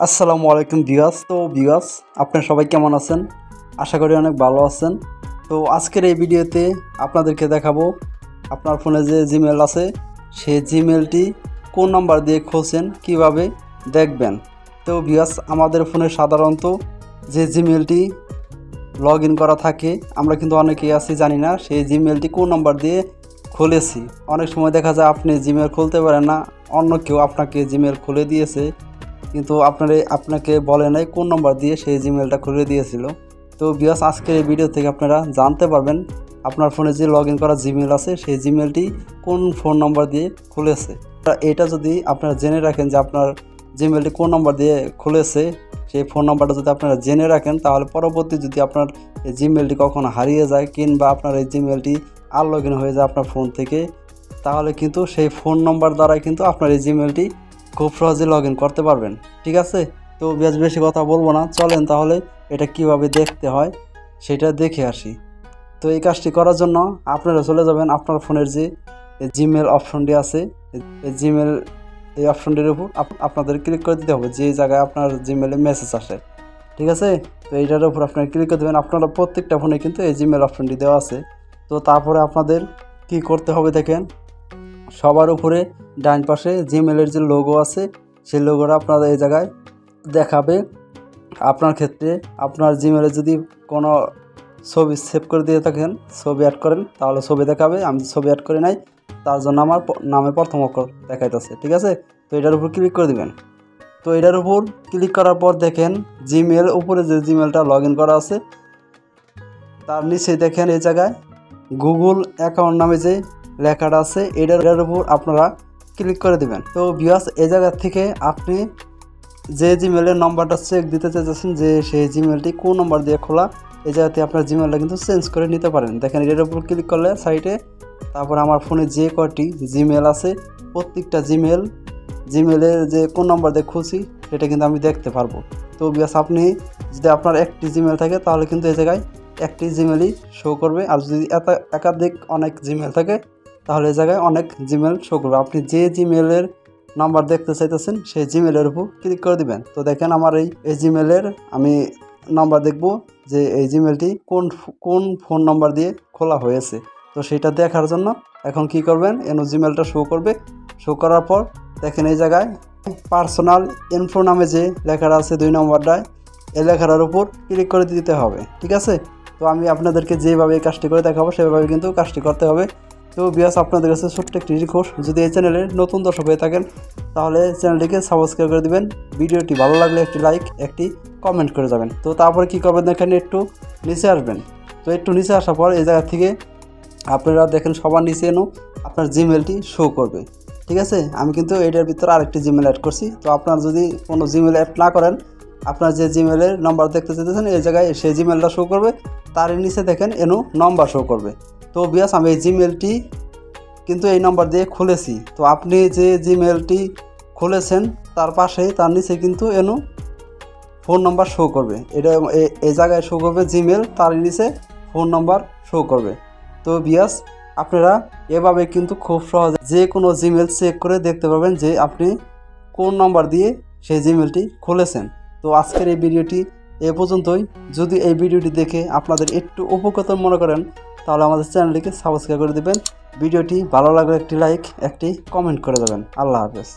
আসসালামু আলাইকুম ভিউয়ার্স। তো ভিউয়ার্স, আপনারা সবাই কেমন আছেন? আশা করি অনেক ভালো আছেন। তো আজকের এই ভিডিওতে আপনাদেরকে দেখাবো আপনার ফোনে যে জিমেল আছে সেই জিমেলটি কোন নাম্বার দিয়ে খুলছেন কিভাবে দেখবেন। তো ভিউয়ার্স, আমাদের ফোনে সাধারণত যে জিমেলটি লগ ইন করা থাকে আমরা কিন্তু অনেকেই আছি জানি না সেই জিমেলটি কোন নাম্বার দিয়ে খুলেছি। অনেক সময় দেখা যায় আপনি জিমেল খুলতে পারেন না, অন্য কেউ আপনাকে জিমেল খুলে দিয়েছে কিন্তু আপনাকে বলে নাই কোন নম্বর দিয়ে সেই জিমেলটা খুলে দিয়েছিল। তো ভিউয়ার্স, আজকের এই ভিডিও থেকে আপনারা জানতে পারবেন আপনার ফোনে যে লগ ইন করা জিমেল আছে সেই জিমেলটি কোন ফোন নম্বর দিয়ে খুলেছে। এটা যদি আপনারা জেনে রাখেন যে আপনার জিমেলটি কোন নম্বর দিয়ে খুলেছে, সেই ফোন নম্বরটা যদি আপনারা জেনে রাখেন তাহলে পরবর্তী যদি আপনার এই জিমেলটি কখনো হারিয়ে যায় কিংবা আপনার এই জিমেলটি আর লগ ইন হয়ে যায় আপনার ফোন থেকে, তাহলে কিন্তু সেই ফোন নম্বর দ্বারাই কিন্তু আপনার এই জিমেলটি খুব সহজে লগ ইন করতে পারবেন। ঠিক আছে, তো বেশি কথা বলবো না, চলেন তাহলে এটা কিভাবে দেখতে হয় সেটা দেখে আসি। তো এই কাজটি করার জন্য আপনারা চলে যাবেন আপনার ফোনের যে জিমেল অপশনটি আছে, এই অপশনটির উপর আপনাদের ক্লিক করে দিতে হবে যে জায়গায় আপনার জিমেলে মেসেজ আসে। ঠিক আছে, তো এইটার উপর আপনারা ক্লিক করে দেবেন। আপনারা প্রত্যেকটা ফোনে কিন্তু এই জিমেল অপশনটি দেওয়া আছে। তো তারপরে আপনাদের কি করতে হবে দেখেন, সবার উপরে ডান পাশে জিমেলের যে লোগো আছে সেই লোগোটা আপনারা এই জায়গায় দেখাবে। আপনার ক্ষেত্রে আপনার জিমেলে যদি কোনো ছবি সেভ করে দিয়ে থাকেন, ছবি অ্যাড করেন, তাহলে ছবি দেখাবে। আমি ছবি অ্যাড করি নাই, তার জন্য আমার নামের প্রথম অক্ষর দেখাইতেছে। ঠিক আছে, তো এটার উপর ক্লিক করে দিবেন। তো এটার উপর ক্লিক করার পর দেখেন জিমেল উপরে যে জিমেলটা লগ ইন করা আছে তার নিচে দেখেন এই জায়গায় গুগল অ্যাকাউন্ট নামে যে লেখাটা আছে এটার উপর আপনারা ক্লিক করে দিবেন। তো ভিউয়ার্স, এই জায়গা থেকে আপনি যে জিমেলের নম্বরটা চেক দিতে চাইছেন যে সেই জিমেলটি কোন নম্বর দিয়ে খোলা, এই জায়গাতে আপনার জিমেলটা কিন্তু চেঞ্জ করে নিতে পারেন। দেখেন এটার উপর ক্লিক করলে সাইটে তারপর আমার ফোনে যে কয়টি জিমেল আছে প্রত্যেকটা জিমেলের যে কোন নম্বর দিয়ে খুলছি সেটা কিন্তু আমি দেখতে পারবো। তো ভিউয়ার্স, আপনি যদি আপনার একটি জিমেল থাকে তাহলে কিন্তু এই জায়গায় একটি জিমেলই শো করবে, আর যদি একাধিক অনেক জিমেল থাকে তাহলে এই জায়গায় অনেক জিমেল শো করবে। আপনি যে জিমেলের নাম্বার দেখতে চাইতেছেন সেই জিমেলের উপর ক্লিক করে দিবেন। তো দেখেন আমার এই জিমেলের আমি নাম্বার দেখব যে এই জিমেলটি কোন ফোন নাম্বার দিয়ে খোলা হয়েছে। তো সেটা দেখার জন্য এখন কি করবেন, জিমেলটা শো করবে। শো করার পর দেখেন এই জায়গায় পার্সোনাল ইনফো নামে যে লেখাটা আছে 2 নম্বরটায়, এই লেখাটার উপর ক্লিক করে দিতে হবে। ঠিক আছে, তো আমি আপনাদেরকে যেভাবে এই কাজটি করে দেখাবো সেভাবে কিন্তু কাজটি করতে হবে। তো ভিউয়ার্স, আপনাদের কাছে ছোট্ট একটি রিকোয়েস্ট, যদি এই চ্যানেলে নতুন দর্শক হয়ে থাকেন তাহলে চ্যানেলটিকে সাবস্ক্রাইব করে দিবেন, ভিডিওটি ভালো লাগলে একটি লাইক একটি কমেন্ট করে যাবেন। তো তারপরে কি করবেন দেখেন, একটু নিচে আসবেন। তো একটু নিচে আসার পর এই জায়গা থেকে আপনারা দেখেন সবার নিচে আপনার জিমেলটি শো করবে। ঠিক আছে, আমি কিন্তু এটার ভিতরে আরেকটি জিমেল অ্যাড করছি। তো আপনার যদি কোনো জিমেল অ্যাড না করেন, আপনার যে জিমেলের নাম্বার দেখতে চাইতেছেন এই জায়গায় সেই জিমেলটা শো করবে, তার নিচে দেখেন নম্বর শো করবে। তো ভিউয়ার্স, আমি এই জিমেলটি কিন্তু এই নাম্বার দিয়ে খুলেছি। তো আপনি যে জিমেলটি খুলেছেন তার পাশে তার নিচে কিন্তু ফোন নাম্বার শো করবে। এটা এই জায়গায় শো করবে জিমেল, তার নিচে ফোন নাম্বার শো করবে। তো ভিউয়ার্স, আপনারা এভাবে কিন্তু খুব সহজে যে কোনো জিমেল চেক করে দেখতে পারবেন যে আপনি কোন নাম্বার দিয়ে সেই জিমেলটি খুলেছেন। তো আজকের এই ভিডিওটি এ পর্যন্তই। যদি এই ভিডিওটি দেখে আপনাদের একটু উপকৃত মনে করেন তাহলে আমাদের চ্যানেলটিকে সাবস্ক্রাইব করে দেবেন, ভিডিওটি ভালো লাগলে একটি লাইক একটি কমেন্ট করে দেবেন। আল্লাহ হাফেজ।